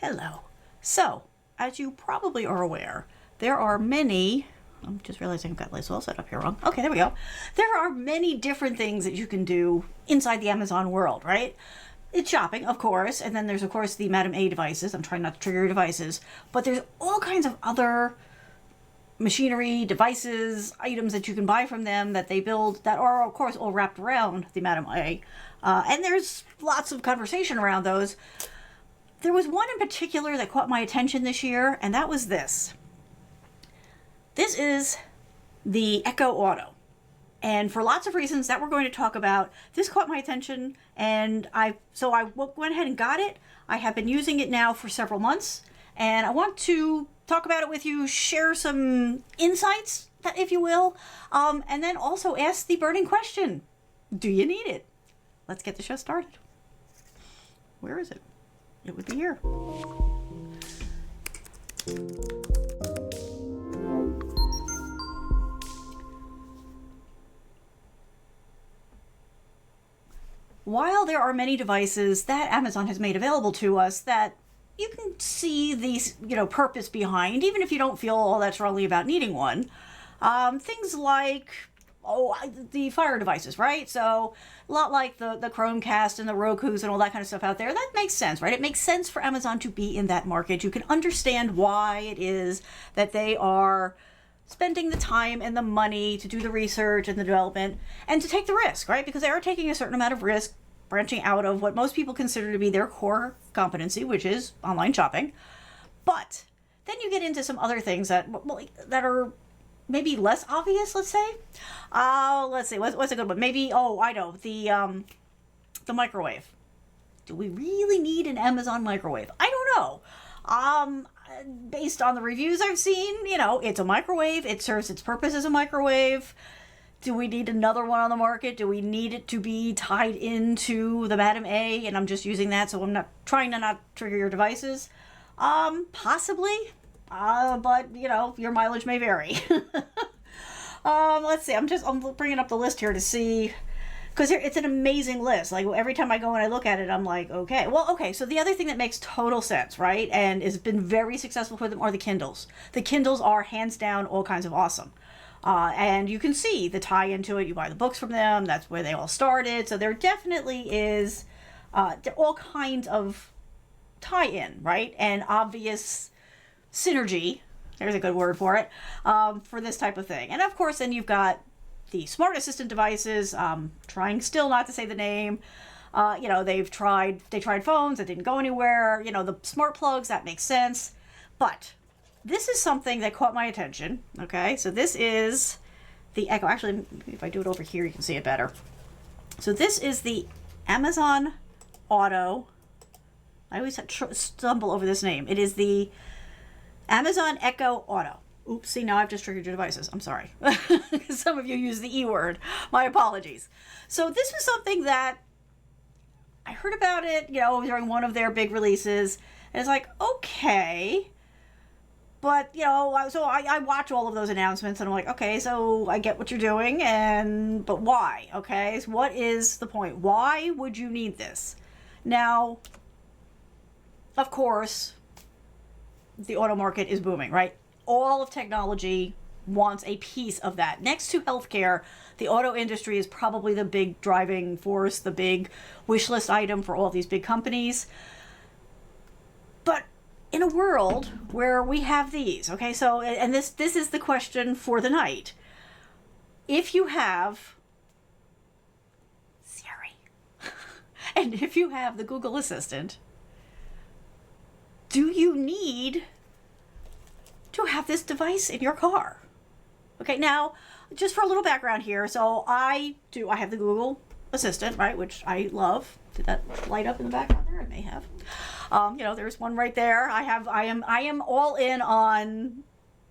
Hello. So, as you probably are aware, there are many. I'm just realizing I've got this all set up here wrong. Okay, there we go. There are many different things that you can do inside the Amazon world, right? It's shopping, of course, and then there's, of course, the Madame A devices. I'm trying not to trigger your devices, but there's all kinds of other machinery, devices, items that you can buy from them that they build that are, of course, all wrapped around the Madame A. And there's lots of conversation around those. There was one in particular that caught my attention this year, and that was this. This is the Echo Auto. And for lots of reasons that we're going to talk about, this caught my attention, and I went ahead and got it. I have been using it now for several months, and I want to talk about it with you, share some insights, if you will, and then also ask the burning question, do you need it? Let's get the show started. Where is it? It would be here. While there are many devices that Amazon has made available to us that you can see the purpose behind, even if you don't feel all that strongly about needing one, things like the Fire devices, right? So a lot like the Chromecast and the Rokus and all that kind of stuff out there. That makes sense, right? It makes sense for Amazon to be in that market. You can understand why it is that they are spending the time and the money to do the research and the development and to take the risk, right? Because they are taking a certain amount of risk branching out of what most people consider to be their core competency, which is online shopping. But then you get into some other things that are maybe less obvious, let's say. Let's see, what's a good one? Maybe, I know, the microwave. Do we really need an Amazon microwave? I don't know. Based on the reviews I've seen, it's a microwave. It serves its purpose as a microwave. Do we need another one on the market? Do we need it to be tied into the Madame A? And I'm just using that, so I'm not trying to not trigger your devices. Possibly. But, your mileage may vary. Let's see. I'm bringing up the list here to see, because it's an amazing list. Like, every time I go and I look at it, I'm like, okay. Well, okay, so the other thing that makes total sense, right, and has been very successful for them are the Kindles. The Kindles are, hands down, all kinds of awesome. And you can see the tie into it. You buy the books from them. That's where they all started. So there definitely is all kinds of tie-in, right, and obvious synergy, there's a good word for it, for this type of thing. And of course, then you've got the smart assistant devices, trying still not to say the name. They tried phones that didn't go anywhere. The smart plugs, that makes sense. But this is something that caught my attention. Okay, so this is the Echo. Actually, if I do it over here, you can see it better. So this is the Amazon Auto. I always stumble over this name. It is the Amazon Echo Auto. Oops, see, now I've just triggered your devices. I'm sorry. Some of you use the E word. My apologies. So this was something that I heard about it, during one of their big releases. And it's like, okay. But, so I watch all of those announcements and I'm like, okay, so I get what you're doing, but why? Okay, so what is the point? Why would you need this? Now, of course, the auto market is booming, right? All of technology wants a piece of that. Next to healthcare, the auto industry is probably the big driving force, the big wish list item for all these big companies. But in a world where we have these, okay, so, and this is the question for the night. If you have Siri, and if you have the Google Assistant, do you need to have this device in your car? Okay, now, just for a little background here, so I have the Google Assistant, right, which I love. Did that light up in the background there? It may have. There's one right there. I am all in on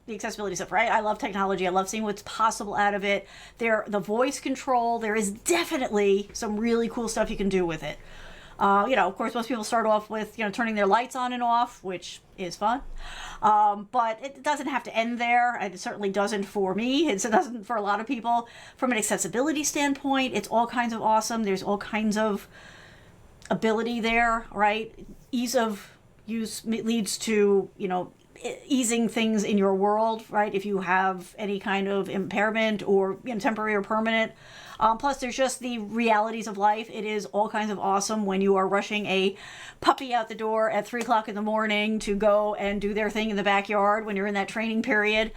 the accessibility stuff, right? I love technology. I love seeing what's possible out of it. The voice control, there is definitely some really cool stuff you can do with it. Of course, most people start off with, turning their lights on and off, which is fun. But it doesn't have to end there. And it certainly doesn't for me. It doesn't for a lot of people. From an accessibility standpoint, it's all kinds of awesome. There's all kinds of ability there, right? Ease of leads to, easing things in your world, right? If you have any kind of impairment or temporary or permanent. Plus, there's just the realities of life. It is all kinds of awesome when you are rushing a puppy out the door at 3 o'clock in the morning to go and do their thing in the backyard when you're in that training period.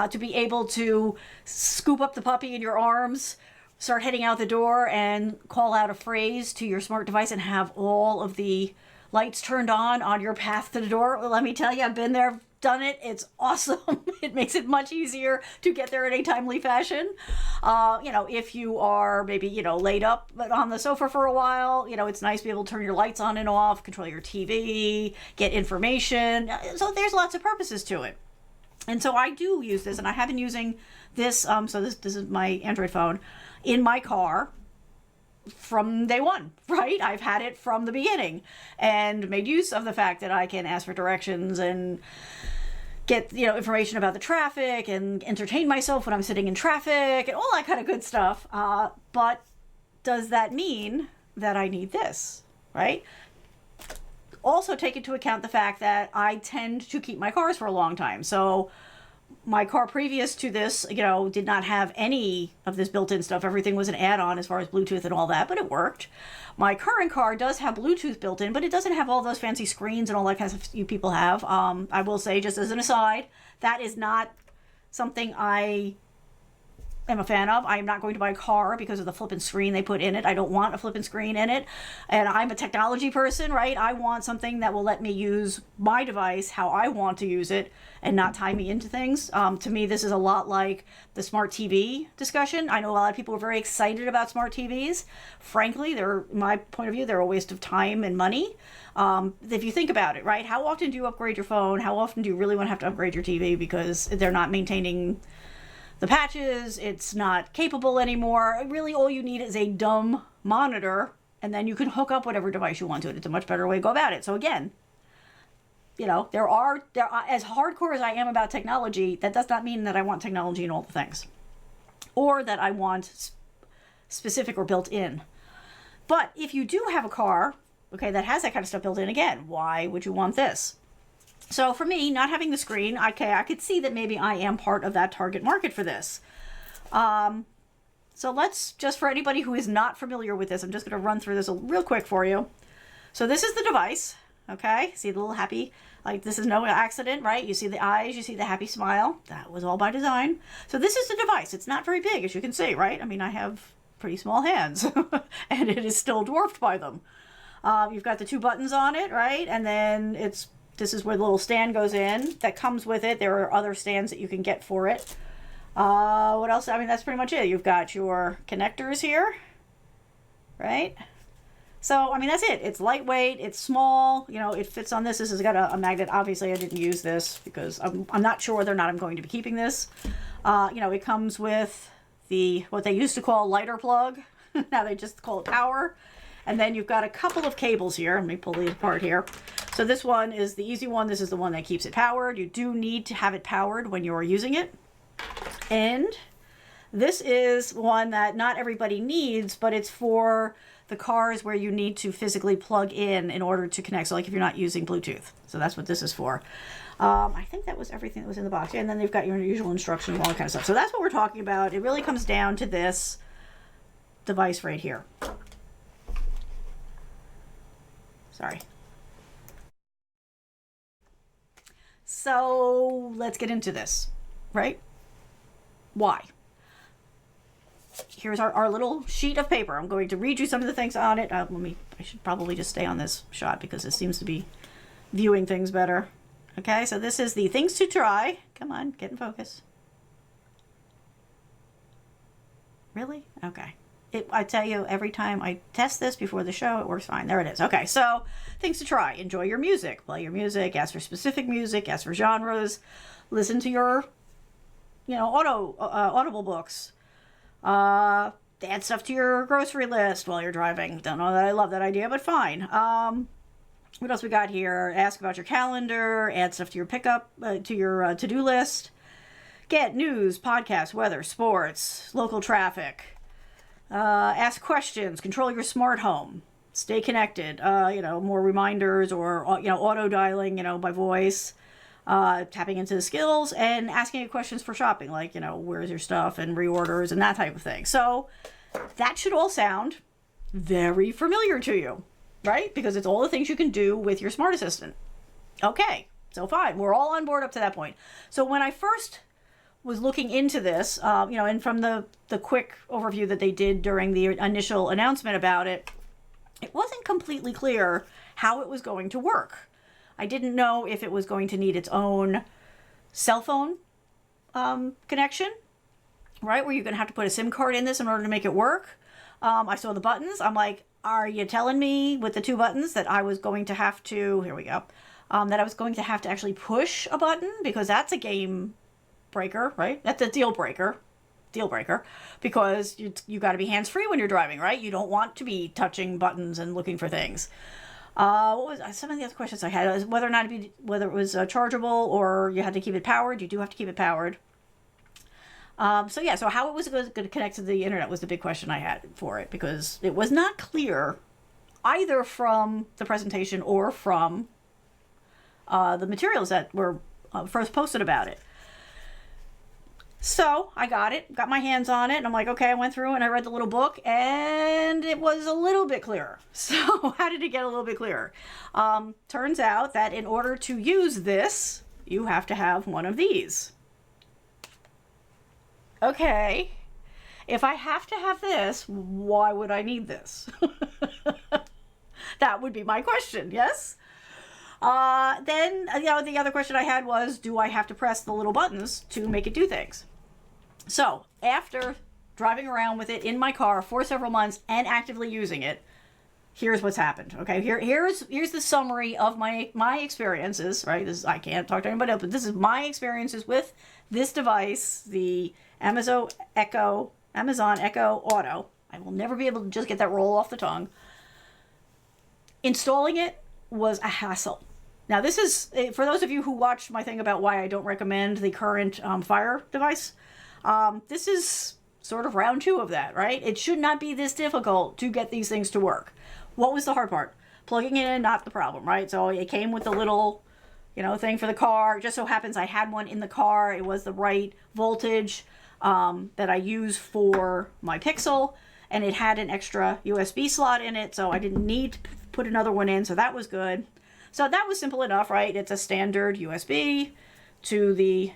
To be able to scoop up the puppy in your arms, start heading out the door, and call out a phrase to your smart device and have all of the lights turned on your path to the door. Well, let me tell you, I've been there, done it. It's awesome. It makes it much easier to get there in a timely fashion. If you are maybe, laid up on the sofa for a while, it's nice to be able to turn your lights on and off, control your TV, get information. So there's lots of purposes to it. And so I do use this, and I have been using this. So this is my Android phone in my car from day one, right? I've had it from the beginning and made use of the fact that I can ask for directions and get, information about the traffic and entertain myself when I'm sitting in traffic and all that kind of good stuff. But does that mean that I need this, right? Also take into account the fact that I tend to keep my cars for a long time. So my car previous to this, did not have any of this built-in stuff. Everything was an add-on as far as Bluetooth and all that, but it worked. My current car does have Bluetooth built in, but it doesn't have all those fancy screens and all that kind of stuff you people have. I will say, just as an aside, that is not something I am a fan of. I am not going to buy a car because of the flippin' screen they put in it. I don't want a flippin' screen in it. And I'm a technology person, right? I want something that will let me use my device how I want to use it and not tie me into things. To me, this is a lot like the smart TV discussion. I know a lot of people are very excited about smart TVs. Frankly, in my point of view, they're a waste of time and money. If you think about it, right? How often do you upgrade your phone? How often do you really want to have to upgrade your TV because they're not maintaining the patches, it's not capable anymore? Really, all you need is a dumb monitor, and then you can hook up whatever device you want to it. It's a much better way to go about it. So again, there are as hardcore as I am about technology, that does not mean that I want technology in all the things, or that I want specific or built in. But if you do have a car, okay, that has that kind of stuff built in, again, why would you want this? So for me, not having the screen, okay, I could see that maybe I am part of that target market for this. So let's, just for anybody who is not familiar with this, I'm just going to run through this real quick for you. So this is the device, okay? See the little happy, like this is no accident, right? You see the eyes, you see the happy smile. That was all by design. So this is the device. It's not very big, as you can see, right? I mean, I have pretty small hands, and it is still dwarfed by them. You've got the two buttons on it, right? And then this is where the little stand goes in that comes with it. There are other stands that you can get for it. What else? I mean, that's pretty much it. You've got your connectors here, right? So, I mean, that's it. It's lightweight. It's small. It fits on this. This has got a magnet. Obviously, I didn't use this because I'm not sure whether or not I'm going to be keeping this. It comes with what they used to call a lighter plug. Now they just call it power. And then you've got a couple of cables here. Let me pull these apart here. So this one is the easy one. This is the one that keeps it powered. You do need to have it powered when you're using it. And this is one that not everybody needs, but it's for the cars where you need to physically plug in order to connect. So like if you're not using Bluetooth. So that's what this is for. I think that was everything that was in the box. And then they've got your usual instructions and all that kind of stuff. So that's what we're talking about. It really comes down to this device right here. Sorry. So let's get into this, right? Why? Here's our little sheet of paper. I'm going to read you some of the things on it. I should probably just stay on this shot because it seems to be viewing things better. Okay, so this is the things to try. Come on, get in focus. Really? Okay. I tell you, every time I test this before the show, it works fine. There it is. Okay, so things to try. Enjoy your music. Play your music. Ask for specific music. Ask for genres. Listen to your, Audible books. Add stuff to your grocery list while you're driving. Don't know that I love that idea, but fine. What else we got here? Ask about your calendar. Add stuff to your pickup, to your to-do list. Get news, podcasts, weather, sports, local traffic. Ask questions. Control your smart home. stay connected, more reminders or, auto dialing, by voice, tapping into the skills and asking you questions for shopping, like, where's your stuff and reorders and that type of thing. So that should all sound very familiar to you, right? Because it's all the things you can do with your smart assistant. Okay, so fine. We're all on board up to that point. So when I first was looking into this, and from the quick overview that they did during the initial announcement about it, it wasn't completely clear how it was going to work. I didn't know if it was going to need its own cell phone connection, right? Where you're going to have to put a SIM card in this in order to make it work. I saw the buttons. I'm like, are you telling me with the 2 buttons that I was going to have to, here we go, that I was going to have to actually push a button? Because that's a game breaker, right? That's a deal breaker, because you got to be hands-free when you're driving, right? You don't want to be touching buttons and looking for things. What was some of the other questions I had? Was whether it was chargeable or you had to keep it powered. You do have to keep it powered. So how it was going to connect to the internet was the big question I had for it, because it was not clear either from the presentation or from the materials that were first posted about it. So I got my hands on it, and I'm like, okay, I went through and I read the little book, and it was a little bit clearer. So how did it get a little bit clearer? Turns out that in order to use this, you have to have one of these. Okay, if I have to have this, why would I need this? That would be my question, yes? Then, the other question I had was, do I have to press the little buttons to make it do things? So, after driving around with it in my car for several months and actively using it, here's what's happened. Okay, here's the summary of my experiences, right? I can't talk to anybody else, but this is my experiences with this device, the Amazon Echo Auto. I will never be able to just get that roll off the tongue. Installing it was a hassle. Now, this is, for those of you who watched my thing about why I don't recommend the current Fire device, this is sort of round 2 of that, right? It should not be this difficult to get these things to work. What was the hard part? Plugging it in, not the problem, right? So it came with the little, thing for the car. It just so happens I had one in the car. It was the right voltage that I use for my Pixel, and it had an extra USB slot in it, so I didn't need to put another one in, so that was good. So that was simple enough, right? It's a standard USB to the,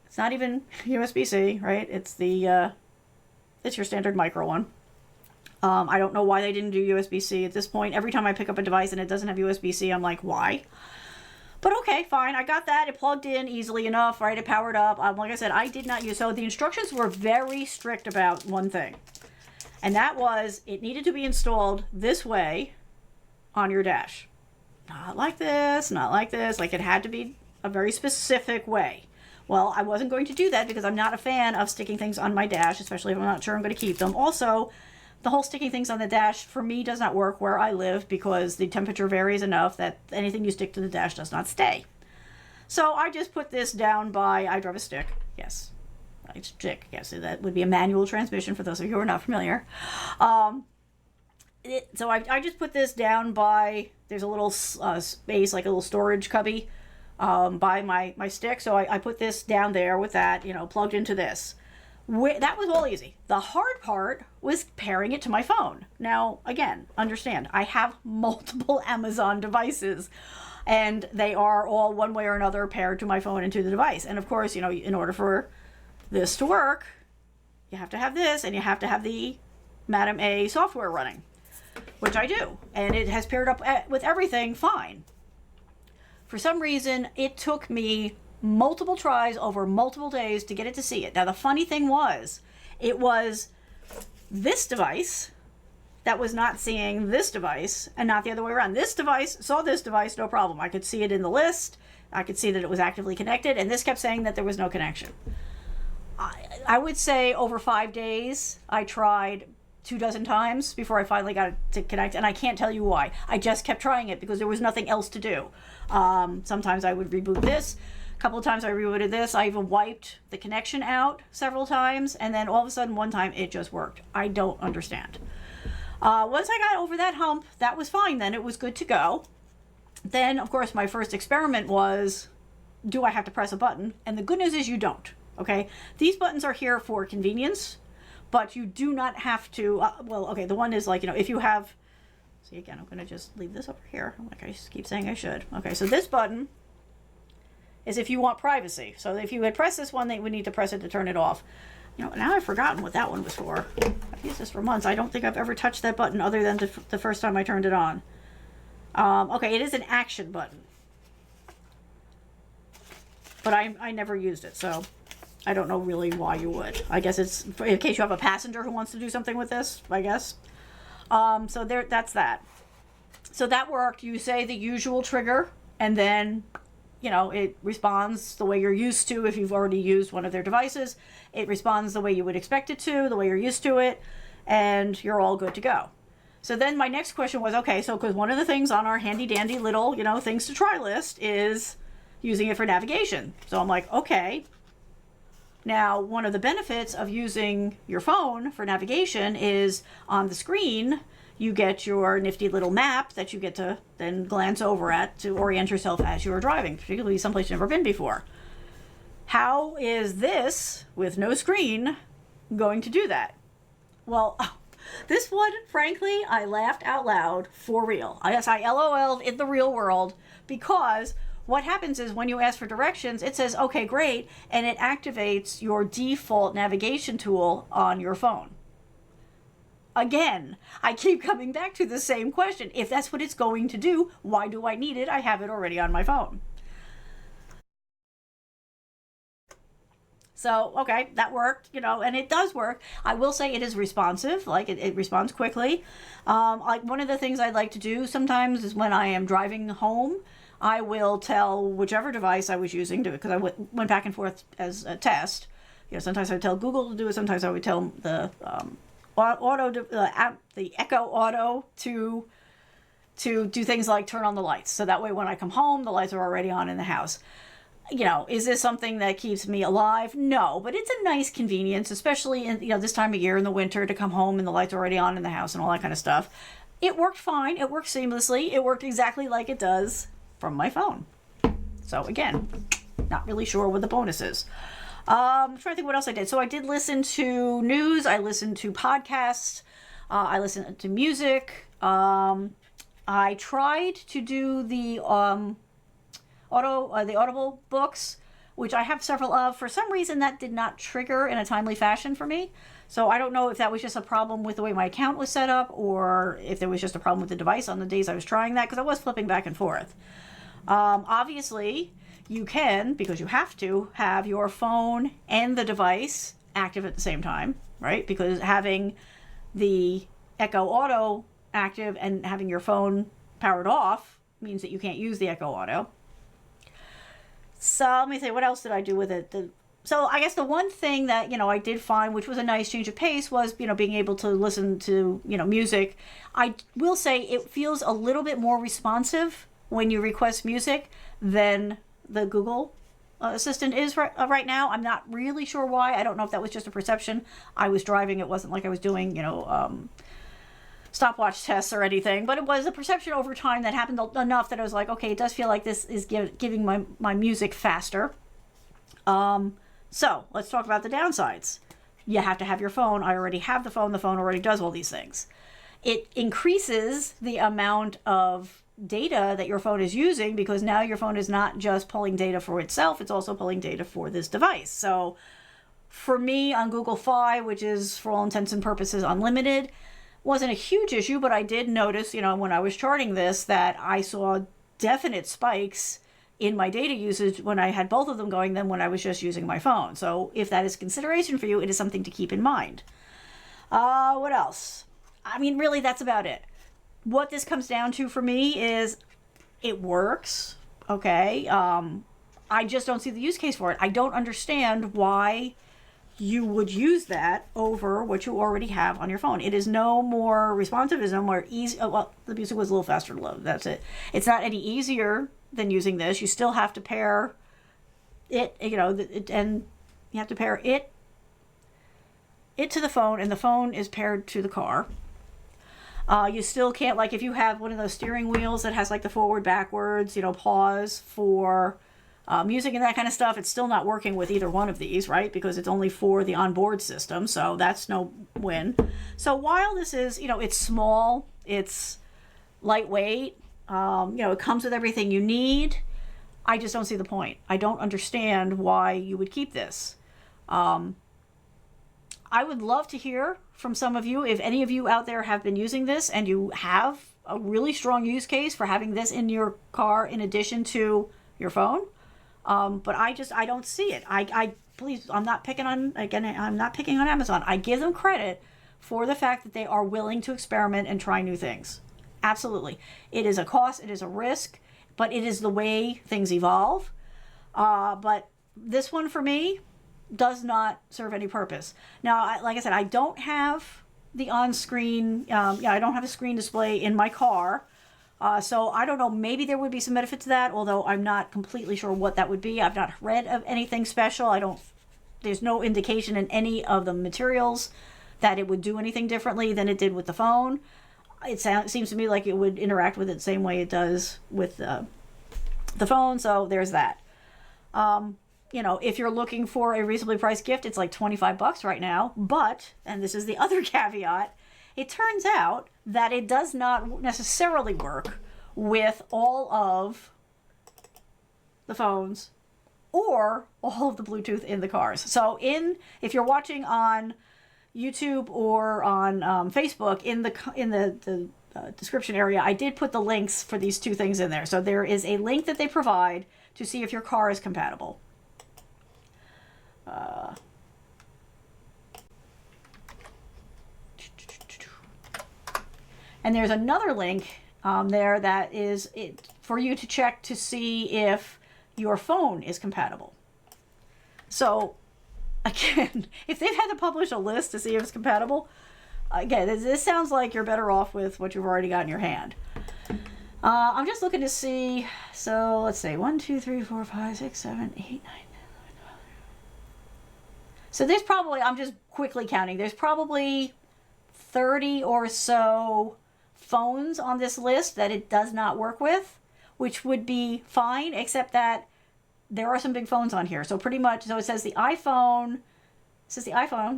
it's not even USB-C, right? It's it's your standard micro one. I don't know why they didn't do USB-C at this point. Every time I pick up a device and it doesn't have USB-C, I'm like, why? But okay, fine. I got that. It plugged in easily enough, right? It powered up. Like I said, I did not use, so the instructions were very strict about one thing. And that was, it needed to be installed this way on your dash. Not like this, not like this. Like, it had to be a very specific way. Well, I wasn't going to do that because I'm not a fan of sticking things on my dash, especially if I'm not sure I'm going to keep them. Also, the whole sticking things on the dash for me does not work where I live because the temperature varies enough that anything you stick to the dash does not stay. So I just put this down by, I drive a stick. Yes. I stick. Yes, that would be a manual transmission for those of you who are not familiar. So I just put this down by, there's a little space, like a little storage cubby by my stick. So I put this down there with that, plugged into this. That was all easy. The hard part was pairing it to my phone. Now, again, understand, I have multiple Amazon devices, and they are all one way or another paired to my phone and to the device. And of course, in order for this to work, you have to have this, and you have to have the Madam A software running, which I do. And it has paired up with everything fine. For some reason, it took me multiple tries over multiple days to get it to see it. Now, the funny thing was, it was this device that was not seeing this device and not the other way around. This device saw this device, no problem. I could see it in the list. I could see that it was actively connected, and this kept saying that there was no connection. I would say over 5 days, I tried 24 times before I finally got it to connect, and I can't tell you why. I just kept trying it because there was nothing else to do. Sometimes I would reboot this. A couple of times I rebooted this. I even wiped the connection out several times, and then all of a sudden one time it just worked. I don't understand. Once I got over that hump, that was fine. Then it was good to go. Then, of course, my first experiment was, do I have to press a button? And the good news is you don't. Okay, these buttons are here for convenience, but you do not have to. Well, okay, the one is like, if you have. See, again, I'm going to just leave this over here. Like I keep saying I should. Okay, so this button is if you want privacy. So if you had pressed this one, they would need to press it to turn it off. Now I've forgotten what that one was for. I've used this for months. I don't think I've ever touched that button other than the first time I turned it on. Okay, it is an action button. But I never used it, so I don't know really why you would. I guess it's in case you have a passenger who wants to do something with this, I guess. So that's that. So that worked. You say the usual trigger, and then, it responds the way you're used to. If you've already used one of their devices, it responds the way you would expect it to, the way you're used to it, and you're all good to go. So then my next question was, okay, so because one of the things on our handy dandy little, things to try list is using it for navigation. So I'm like, okay. Now, one of the benefits of using your phone for navigation is on the screen, you get your nifty little map that you get to then glance over at to orient yourself as you're driving, particularly someplace you've never been before. How is this, with no screen, going to do that? Well, this one, frankly, I laughed out loud for real. I LOL'd in the real world, because what happens is when you ask for directions, it says, okay, great, and it activates your default navigation tool on your phone. Again, I keep coming back to the same question. If that's what it's going to do, why do I need it? I have it already on my phone. So, okay, that worked, and it does work. I will say it is responsive, like it responds quickly. Like one of the things I'd like to do sometimes is when I am driving home, I will tell whichever device I was using to, because I went back and forth as a test. Sometimes I would tell Google to do it. Sometimes I would tell the the Echo Auto to do things like turn on the lights. So that way when I come home, the lights are already on in the house. Is this something that keeps me alive? No, but it's a nice convenience, especially in, this time of year in the winter, to come home and the lights are already on in the house and all that kind of stuff. It worked fine. It worked seamlessly. It worked exactly like it does from my phone. So again, not really sure what the bonus is. I'm trying to think what else I did. So I did listen to news. I listened to podcasts. I listened to music. I tried to do the Audible books, which I have several of. For some reason, that did not trigger in a timely fashion for me. So I don't know if that was just a problem with the way my account was set up, or if there was just a problem with the device on the days I was trying that, because I was flipping back and forth. Obviously, you can, because you have to, have your phone and the device active at the same time, right? Because having the Echo Auto active and having your phone powered off means that you can't use the Echo Auto. So let me say, what else did I do with it? So I guess the one thing that, I did find, which was a nice change of pace, was, being able to listen to, music. I will say it feels a little bit more responsive when you request music than the Google Assistant is right now. I'm not really sure why. I don't know if that was just a perception. I was driving. It wasn't like I was doing, stopwatch tests or anything, but it was a perception over time that happened enough that I was like, okay, it does feel like this is giving my music faster. So let's talk about the downsides. You have to have your phone. I already have the phone. The phone already does all these things. It increases the amount of data that your phone is using, because now your phone is not just pulling data for itself, it's also pulling data for this device. So for me on Google Fi, which is for all intents and purposes unlimited, wasn't a huge issue, but I did notice, when I was charting this, that I saw definite spikes in my data usage when I had both of them going than when I was just using my phone. So if that is consideration for you, it is something to keep in mind. What else? I mean, really, that's about it. What this comes down to for me is it works, okay? I just don't see the use case for it. I don't understand why you would use that over what you already have on your phone. It is no more responsive, it's no more easy. Well, the music was a little faster to load, that's it. It's not any easier than using this. You still have to pair it, and you have to pair it to the phone, and the phone is paired to the car. You still can't, like, if you have one of those steering wheels that has like the forward, backwards, pause for music and that kind of stuff, it's still not working with either one of these, right? Because it's only for the onboard system, so that's no win. So while this is, it's small, it's lightweight, it comes with everything you need, I just don't see the point. I don't understand why you would keep this. I would love to hear from some of you, if any of you out there have been using this and you have a really strong use case for having this in your car in addition to your phone. But I don't see it. Please, I'm not picking on Amazon. I give them credit for the fact that they are willing to experiment and try new things. Absolutely. It is a cost, it is a risk, but it is the way things evolve. But this one for me does not serve any purpose. Now, like I said, I don't have the on-screen, I don't have a screen display in my car. So I don't know, maybe there would be some benefit to that, although I'm not completely sure what that would be. I've not read of anything special. There's no indication in any of the materials that it would do anything differently than it did with the phone. It seems to me like it would interact with it the same way it does with the phone, so there's that. If you're looking for a reasonably priced gift, it's like $25 right now, but, and this is the other caveat, it turns out that it does not necessarily work with all of the phones or all of the Bluetooth in the cars. So if you're watching on YouTube or on Facebook, in the description area, I did put the links for these two things in there. So there is a link that they provide to see if your car is compatible. And there's another link there that is for you to check to see if your phone is compatible. So again, if they've had to publish a list to see if it's compatible, again, this sounds like you're better off with what you've already got in your hand. I'm just looking to see, so let's say 1, 2, 3, 4, 5, 6, 7, 8, 9, 10, 11, 12. So there's probably, I'm just quickly counting, there's probably 30 or so phones on this list that it does not work with, which would be fine, except that there are some big phones on here. So pretty much, so it says the iPhone,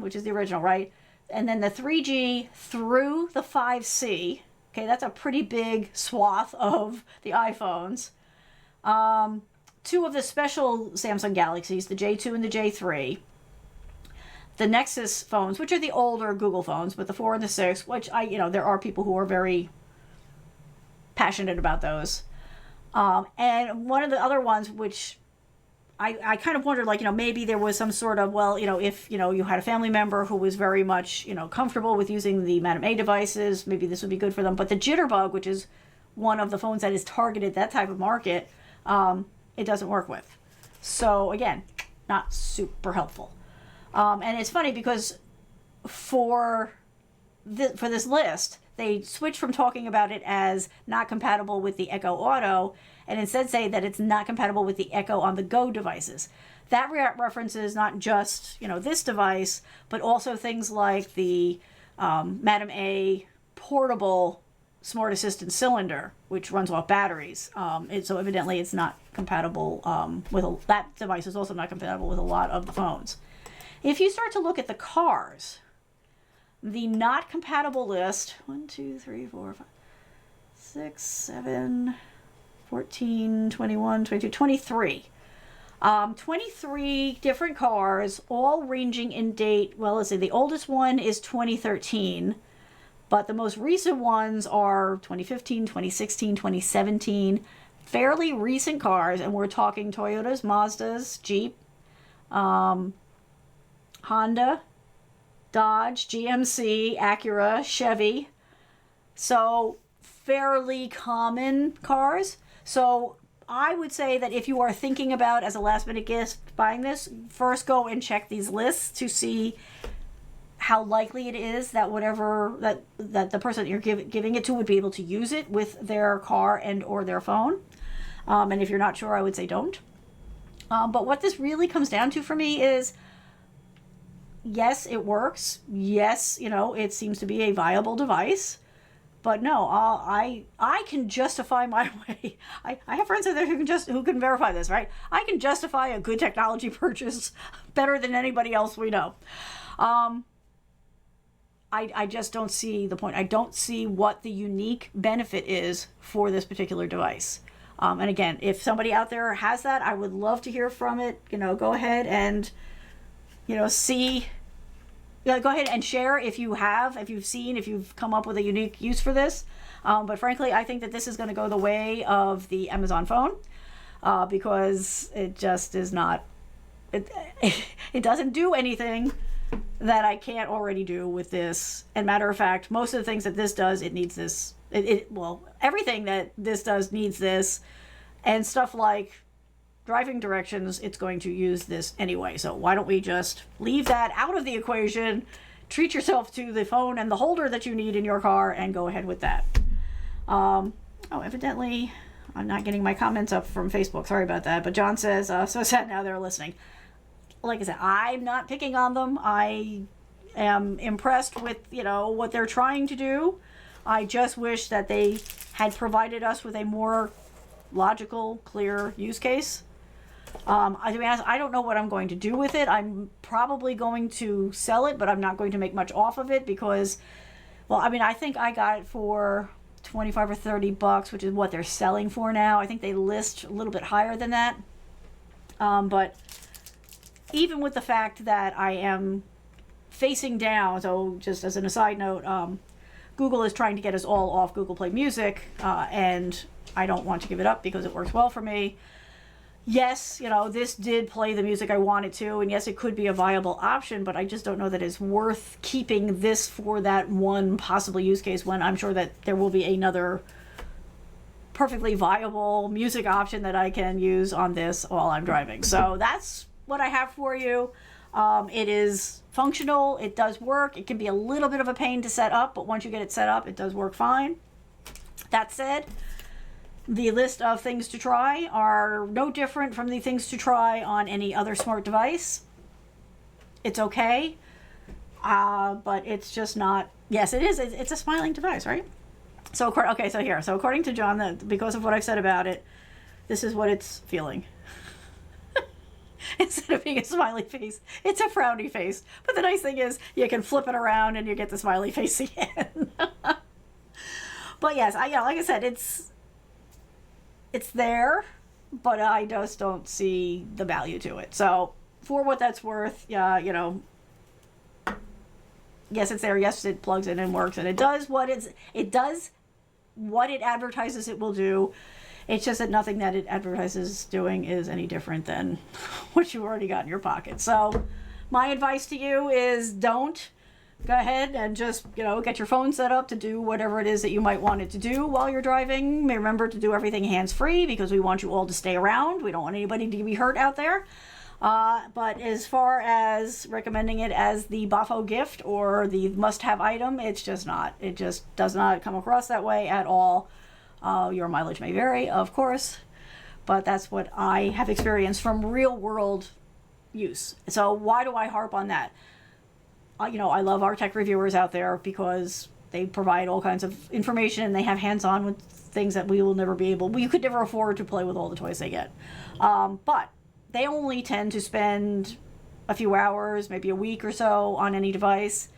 which is the original, right? And then the 3G through the 5C. Okay, that's a pretty big swath of the iPhones. 2 of the special Samsung Galaxies, the J2 and the J3. The Nexus phones, which are the older Google phones, but the 4 and the 6, which there are people who are very passionate about those. And one of the other ones, which I kind of wondered, maybe there was some sort of, if, you had a family member who was very much, comfortable with using the Madame A devices, maybe this would be good for them. But the Jitterbug, which is one of the phones that is targeted that type of market, it doesn't work with. So again, not super helpful. And it's funny because for this list, they switched from talking about it as not compatible with the Echo Auto and instead say that it's not compatible with the Echo on the Go devices. That references not just, this device, but also things like the Madame A portable smart assistant cylinder, which runs off batteries. So evidently it's not compatible that device is also not compatible with a lot of the phones. If you start to look at the cars, the not compatible list, 1, 2, 3, 4, 5, 6, 7, 14, 21, 22, 23. 23 different cars, all ranging in date. Well, let's see, the oldest one is 2013, but the most recent ones are 2015, 2016, 2017. Fairly recent cars, and we're talking Toyotas, Mazdas, Jeep, Honda, Dodge, GMC, Acura, Chevy. So fairly common cars. So I would say that if you are thinking about, as a last minute gift, buying this, first go and check these lists to see how likely it is that whatever that the person that you're giving it to would be able to use it with their car and or their phone. And if you're not sure, I would say don't. But what this really comes down to for me is, yes, it works. Yes, it seems to be a viable device. But no, I can justify my way. I have friends out there who can verify this, right? I can justify a good technology purchase better than anybody else we know. I just don't see the point. I don't see what the unique benefit is for this particular device. And again, if somebody out there has that, I would love to hear from it. Go ahead and, see. Go ahead and share if you've come up with a unique use for this. But frankly, I think that this is going to go the way of the Amazon phone because it just is not. It doesn't do anything that I can't already do with this. And matter of fact, most of the things that this does, it needs this. Everything that this does needs this, and stuff like driving directions, it's going to use this anyway. So why don't we just leave that out of the equation, treat yourself to the phone and the holder that you need in your car, and go ahead with that. Evidently, I'm not getting my comments up from Facebook. Sorry about that. But John says, so sad now they're listening. Like I said, I'm not picking on them. I am impressed with, what they're trying to do. I just wish that they had provided us with a more logical, clear use case. To be honest, I don't know what I'm going to do with it. I'm probably going to sell it, but I'm not going to make much off of it because, I think I got it for $25 or $30, which is what they're selling for now. I think they list a little bit higher than that. But even with the fact that I am facing down, so just as an aside note, Google is trying to get us all off Google Play Music, and I don't want to give it up because it works well for me. Yes, this did play the music I wanted to, and yes, it could be a viable option, but I just don't know that it's worth keeping this for that one possible use case when I'm sure that there will be another perfectly viable music option that I can use on this while I'm driving. So that's what I have for you. It is functional. It does work. It can be a little bit of a pain to set up, but once you get it set up, it does work fine. That said, the list of things to try are no different from the things to try on any other smart device. It's okay, but it's just not. Yes, it is. It's a smiling device, right? So according to John, because of what I've said about it, this is what it's feeling. Instead of being a smiley face, it's a frowny face. But the nice thing is you can flip it around and you get the smiley face again. But yes, like I said, it's there, but I just don't see the value to it. So for what that's worth, yes, it's there. Yes, it plugs in and works, and it does what it advertises it will do. It's just that nothing that it advertises doing is any different than what you already got in your pocket. So my advice to you is don't. Go ahead and just, get your phone set up to do whatever it is that you might want it to do while you're driving. Remember to do everything hands-free because we want you all to stay around. We don't want anybody to be hurt out there. But as far as recommending it as the Bafo gift or the must-have item, it's just not. It just does not come across that way at all. Your mileage may vary, of course, but that's what I have experienced from real-world use. So why do I harp on that? I love our tech reviewers out there because they provide all kinds of information and they have hands-on with things that we could never afford to play with all the toys they get. But they only tend to spend a few hours, maybe a week or so on any device.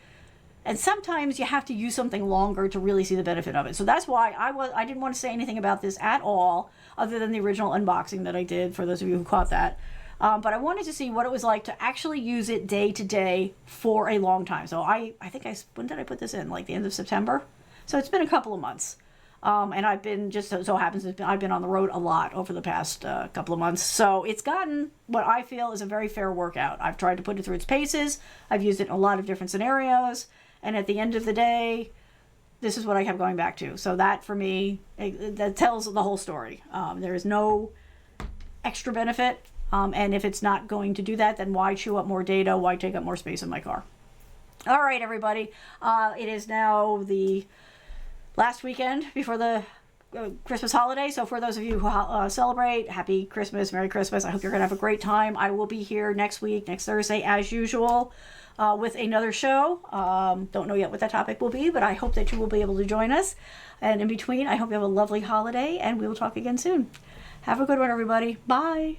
And sometimes you have to use something longer to really see the benefit of it. So that's why I didn't want to say anything about this at all, other than the original unboxing that I did, for those of you who caught that. But I wanted to see what it was like to actually use it day to day for a long time. So I think when did I put this in? Like the end of September? So it's been a couple of months. And I've been, just so happens, I've been on the road a lot over the past couple of months. So it's gotten what I feel is a very fair workout. I've tried to put it through its paces. I've used it in a lot of different scenarios. And at the end of the day, this is what I kept going back to. So that, for me, that tells the whole story. There is no extra benefit. And if it's not going to do that, then why chew up more data? Why take up more space in my car? All right, everybody. It is now the last weekend before the Christmas holiday. So for those of you who celebrate, happy Christmas, Merry Christmas. I hope you're going to have a great time. I will be here next Thursday, as usual. with another show. Don't know yet what that topic will be, but I hope that you will be able to join us. And in between, I hope you have a lovely holiday, and we will talk again soon. Have a good one, everybody. Bye.